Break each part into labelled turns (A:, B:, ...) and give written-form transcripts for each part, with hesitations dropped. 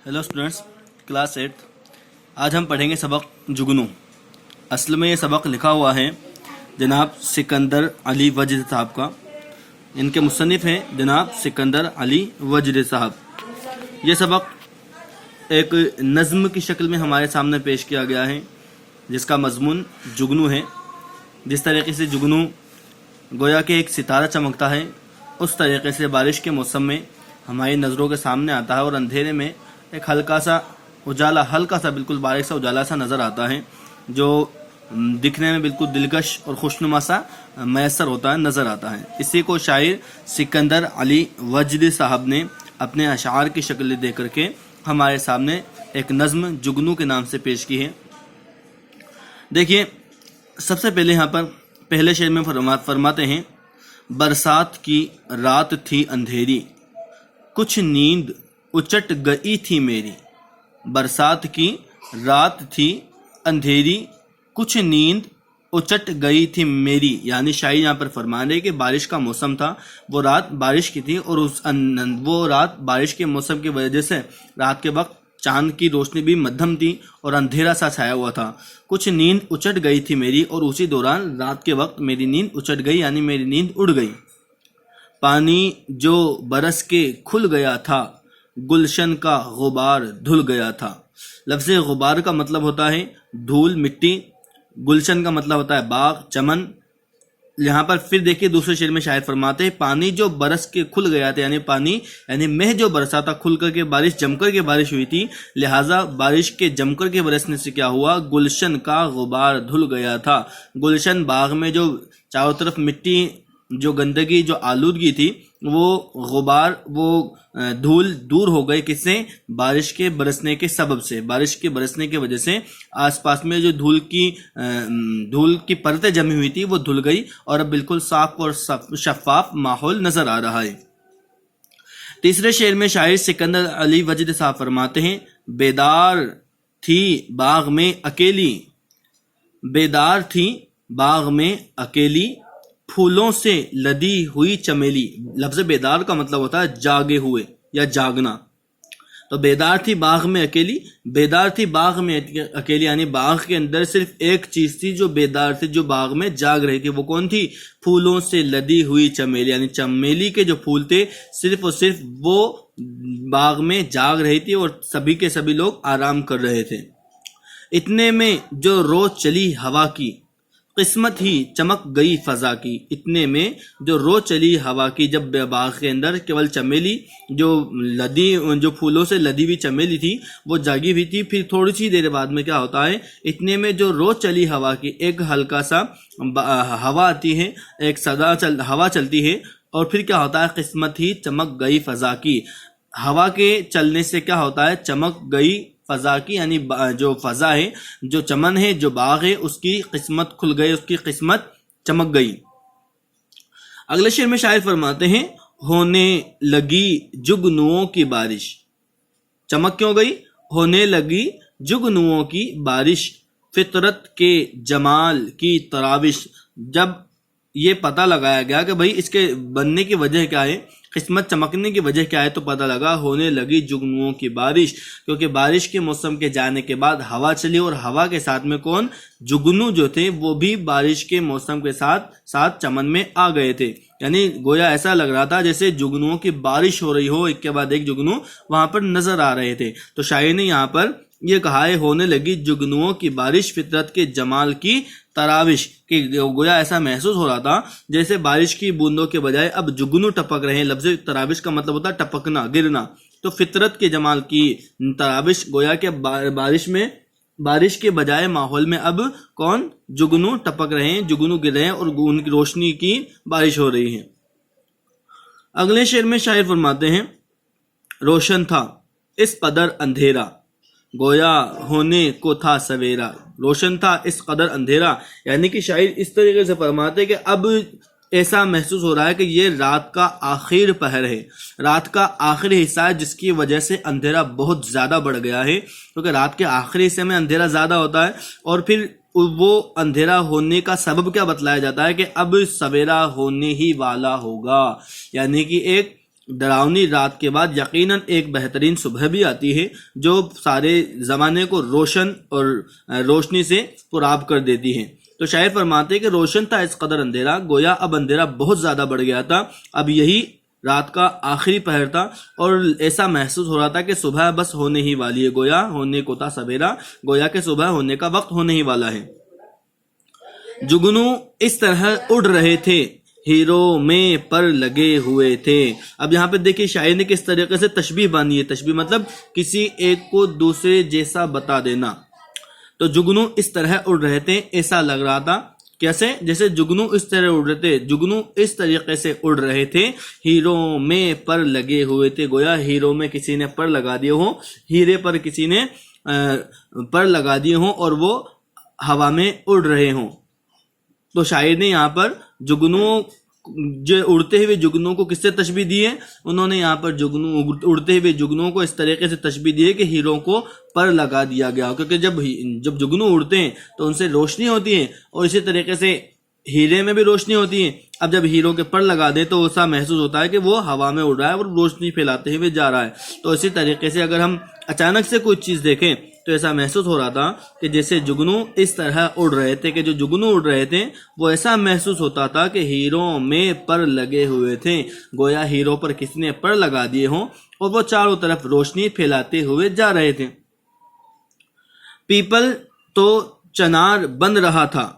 A: Hello students, class 8। आज हम पढ़ेंगे सबक जुगनू। असल में ये सबक लिखा हुआ है जनाब सिकंदर अली वजद साहब का। इनके मुसन्निफ हैं जनाब सिकंदर अली वजद साहब। ये सबक एक नज़्म की शक्ल में हमारे सामने पेश किया गया है जिसका मजमून जुगनू है। जिस तरीके से जुगनू गोया के एक सितारा चमकता है, उस तरीके से बारिश के मौसम में हमारी नज़रों के सामने आता है और अंधेरे में एक हल्का सा उजाला, हल्का सा बिल्कुल बारीक सा उजाला सा नज़र आता है जो दिखने में बिल्कुल दिलकश और खुशनुमा सा मैसर होता है, नज़र आता है। इसी को शायर सिकंदर अली वजद साहब ने अपने अशार की शक्ल दे करके हमारे सामने एक नज़्म जुगनू के नाम से पेश की है। देखिए, सबसे पहले यहाँ पर पहले शेर में फरमाते हैं, बरसात की रात थी अंधेरी, कुछ नींद उचट गई थी मेरी। बरसात की रात थी अंधेरी, कुछ नींद उचट गई थी मेरी। यानी शायर यहाँ पर फरमा रहे कि बारिश का मौसम था, वो रात बारिश की थी और वो रात बारिश के मौसम की वजह से रात के वक्त चांद की रोशनी भी मध्यम थी और अंधेरा सा छाया हुआ था। कुछ नींद उचट गई थी मेरी, और उसी दौरान रात के वक्त मेरी नींद उचट गई, यानी मेरी नींद उड़ गई। पानी जो बरस के खुल गया था, गुलशन का गुबार धुल गया था। लफ्ज़ गुबार का मतलब होता है धूल, मिट्टी। गुलशन का मतलब होता है बाग, चमन। यहाँ पर फिर देखिए दूसरे शेर में शायर फरमाते हैं, पानी जो बरस के खुल गया था, यानी पानी यानी मेह जो बरसा था, खुल करके बारिश, जमकर के बारिश हुई थी, लिहाजा बारिश के जमकर के बरसने से क्या हुआ, गुलशन का गुबार धुल गया था। गुलशन बाग में जो चारों तरफ मिट्टी, जो गंदगी, जो आलूदगी थी, वो गुबार, वो धूल दूर हो गए। किससे? बारिश के बरसने के सबब से। बारिश के बरसने की वजह से आसपास में जो धूल की परतें जमी हुई थी वो धुल गई और अब बिल्कुल साफ और शफाफ माहौल नजर आ रहा है। तीसरे शेर में शायर सिकंदर अली वजद साहब फरमाते हैं, बेदार थी बाग में अकेली, बेदार थी बाग में अकेली, फूलों से लदी हुई चमेली। लफ्ज़ बेदार का मतलब होता है जागे हुए या जागना। तो बेदार थी बाग में अकेली, बेदार थी बाग में अकेली, यानी बाग के अंदर सिर्फ एक चीज थी जो बेदार थी, जो बाग में जाग रही थी। वो कौन थी? फूलों से लदी हुई चमेली, यानी चमेली के जो फूल थे सिर्फ और सिर्फ वो बाग में जाग रही थी और सभी के सभी लोग आराम कर रहे थे। इतने में जो रोज चली हवा की, किस्मत ही चमक गई फजा की। इतने में जो रोज चली हवा की, जब बाग के अंदर केवल चमेली जो फूलों से लदी हुई चमेली थी वो जागी हुई थी। फिर थोड़ी सी देर बाद में क्या होता है, इतने में जो रोज चली हवा की एक हल्का सा हवा आती है, एक हवा चलती है और फिर क्या होता है, किस्मत ही चमक गई फजा की। हवा के चलने से क्या होता है, चमक गई फजा की, यानी जो फजा है, जो चमन है, जो बाग है, उसकी किस्मत खुल गई, उसकी किस्मत चमक गई। अगले शेर में शायर फरमाते हैं, होने लगी जुगनुओं की बारिश। चमक क्यों गई? होने लगी जुगनुओं की बारिश, फितरत के जमाल की तराविश। जब ये पता लगाया गया कि भाई इसके बनने की वजह क्या है, किस्मत चमकने की वजह क्या है, तो पता लगा होने लगी जुगनुओं की बारिश, क्योंकि बारिश के मौसम के जाने के बाद हवा चली और हवा के साथ में कौन? जुगनू जो थे वो भी बारिश के मौसम के साथ साथ चमन में आ गए थे। यानी गोया ऐसा लग रहा था जैसे जुगनुओं की बारिश हो रही हो, एक के बाद एक जुगनू वहां पर नजर आ रहे थे। तो शायर ने यहाँ पर ये कहा है, होने लगी जुगनुओं की बारिश, फितरत के जमाल की तराविश, कि गोया ऐसा महसूस हो रहा था जैसे बारिश की बूंदों के बजाय अब जुगनू टपक रहे हैं। लफ्ज़ तराविश का मतलब होता है टपकना, गिरना। तो फितरत के जमाल की तराविश, गोया के बारिश के बजाय माहौल में अब कौन? जुगनू टपक रहे हैं, जुगनू गिर रहे हैं और उनकी रोशनी की बारिश हो रही है। अगले शेर में शायर फरमाते हैं, रोशन था इस कदर अंधेरा, गोया होने को था सवेरा। रोशन था इस कदर अंधेरा, यानी कि शायर इस तरीके से फरमाते हैं कि अब ऐसा महसूस हो रहा है कि ये रात का आखिर पहर है, रात का आखिरी हिस्सा है, जिसकी वजह से अंधेरा बहुत ज़्यादा बढ़ गया है। क्योंकि रात के आखिरी हिस्से में अंधेरा ज़्यादा होता है और फिर वो अंधेरा होने का सबब क्या बतलाया जाता है कि अब सवेरा होने ही वाला होगा, यानी कि एक ڈراؤنی رات کے بعد یقیناً ایک بہترین صبح بھی آتی ہے جو سارے زمانے کو روشن اور روشنی سے پرآب کر دیتی ہے۔ تو شاعر فرماتے کہ روشن تھا اس قدر اندھیرا، گویا اب اندھیرا بہت زیادہ بڑھ گیا تھا، اب یہی رات کا آخری پہر تھا اور ایسا محسوس ہو رہا تھا کہ صبح بس ہونے ہی والی ہے، گویا ہونے کو تھا سویرا، گویا کہ صبح ہونے کا وقت ہونے ہی والا ہے۔ جگنو اس طرح اڑ رہے تھے، ہیرو میں پر لگے ہوئے تھے۔ اب یہاں پہ دیکھیے شاعر نے کس طریقے سے تشبیہ باندھی ہے۔ تشبیہ مطلب کسی ایک کو دوسرے جیسا بتا دینا۔ تو جگنو اس طرح اڑ رہے تھے، ایسا لگ رہا تھا کیسے؟ جیسے جگنو اس طرح اڑ رہے تھے، جگنو اس طریقے سے اڑ رہے تھے، ہیرو میں پر لگے ہوئے تھے، گویا ہیرو میں کسی نے پر لگا دیے ہوں، ہیرے پر کسی نے پر لگا دیے ہوں اور وہ ہوا میں اڑ رہے ہوں۔ تو شاعر نے یہاں پر جگنو جو اڑتے ہوئے جگنوں کو کس سے تشبیہ دی ہے؟ انہوں نے یہاں پر جگنو اڑتے ہوئے جگنوں کو اس طریقے سے تشبیہ دی ہے کہ ہیروں کو پر لگا دیا گیا، کیونکہ جب جگنو اڑتے ہیں تو ان سے روشنی ہوتی ہے اور اسی طریقے سے ہیرے میں بھی روشنی ہوتی ہے۔ اب جب ہیرو کے پر لگا دیں تو ایسا محسوس ہوتا ہے کہ وہ ہوا میں اڑ رہا ہے اور روشنی پھیلاتے ہوئے جا رہا ہے۔ تو اسی طریقے سے اگر ہم اچانک سے کوئی چیز دیکھیں تو ایسا محسوس ہو رہا تھا کہ جیسے جگنو اس طرح اڑ رہے تھے، کہ جو جگنو اڑ رہے تھے وہ ایسا محسوس ہوتا تھا کہ ہیروں میں پر لگے ہوئے تھے، گویا ہیرو پر کسی نے پر لگا دیے ہوں اور وہ چاروں طرف روشنی پھیلاتے ہوئے جا رہے تھے۔ پیپل تو چنار بن رہا تھا،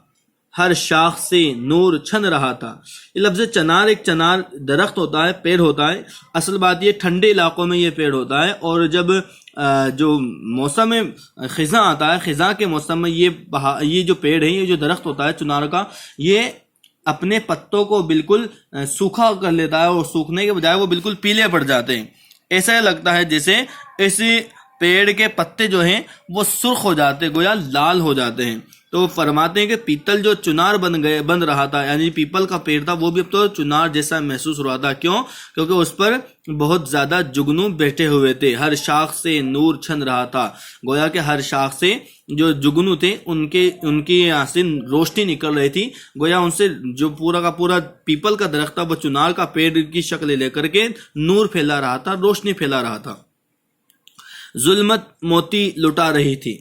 A: ہر شاخ سے نور چھن رہا تھا۔ یہ لفظ چنار، ایک چنار درخت ہوتا ہے، پیڑ ہوتا ہے۔ اصل بات یہ ٹھنڈے علاقوں میں یہ پیڑ ہوتا ہے، اور جب جو موسم خزاں آتا ہے، خزاں کے موسم میں یہ جو پیڑ ہے، یہ جو درخت ہوتا ہے چنار کا، یہ اپنے پتوں کو بالکل سوکھا کر لیتا ہے اور سوکھنے کے بجائے وہ بالکل پیلے پڑ جاتے ہیں۔ ایسا لگتا ہے جیسے اسی پیڑ کے پتے جو ہیں وہ سرخ ہو جاتے، گویا لال ہو جاتے ہیں۔ تو فرماتے ہیں کہ پیتل جو چنار بن رہا تھا، یعنی پیپل کا پیڑ تھا، وہ بھی اب تو چنار جیسا محسوس ہو رہا تھا۔ کیوں؟ کیونکہ اس پر بہت زیادہ جگنو بیٹھے ہوئے تھے، ہر شاخ سے نور چھن رہا تھا، گویا کہ ہر شاخ سے جو جگنو تھے ان کی یہاں سے روشنی نکل رہی تھی، گویا ان سے جو پورا کا پورا پیپل کا درخت تھا وہ چنار کا پیڑ کی شکل لے کر کے نور پھیلا رہا تھا، روشنی پھیلا رہا تھا۔ ظلمت موتی لٹا رہی تھی،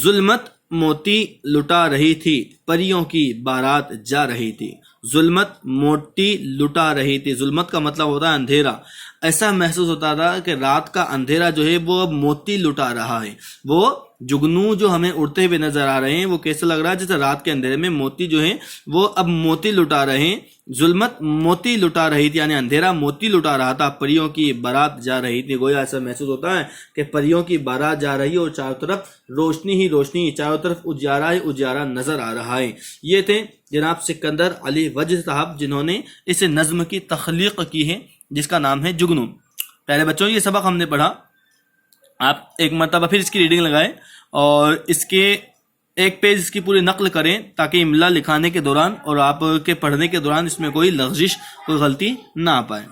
A: ظلمت موتی لٹا رہی تھی، پریوں کی بارات جا رہی تھی۔ ظلمت موتی لٹا رہی تھی، ظلمت کا مطلب ہوتا ہے اندھیرا۔ ایسا محسوس ہوتا تھا کہ رات کا اندھیرا جو ہے وہ اب موتی لٹا رہا ہے۔ وہ جگنو جو ہمیں اڑتے ہوئے نظر آ رہے ہیں وہ کیسے لگ رہا ہے؟ جیسے رات کے اندھیرے میں موتی جو ہیں وہ اب موتی لٹا رہے ہیں۔ ظلمت موتی لٹا رہی تھی، یعنی اندھیرا موتی لٹا رہا تھا، پریوں کی بارات جا رہی تھی، گویا ایسا محسوس ہوتا ہے کہ پریوں کی بارات جا رہی ہے اور چاروں طرف روشنی ہی روشنی، چاروں طرف اجارہ ہی اجارہ نظر آ رہا ہے۔ یہ تھے جناب سکندر علی وجد صاحب جنہوں نے اس نظم کی تخلیق کی ہے جس کا نام ہے جگنو۔ پہلے بچوں یہ سبق ہم نے پڑھا، آپ ایک مرتبہ پھر اس کی ریڈنگ لگائیں اور اس کے ایک پیج اس کی پوری نقل کریں تاکہ املا لکھانے کے دوران اور آپ کے پڑھنے کے دوران اس میں کوئی لغزش، کوئی غلطی نہ آ پائے۔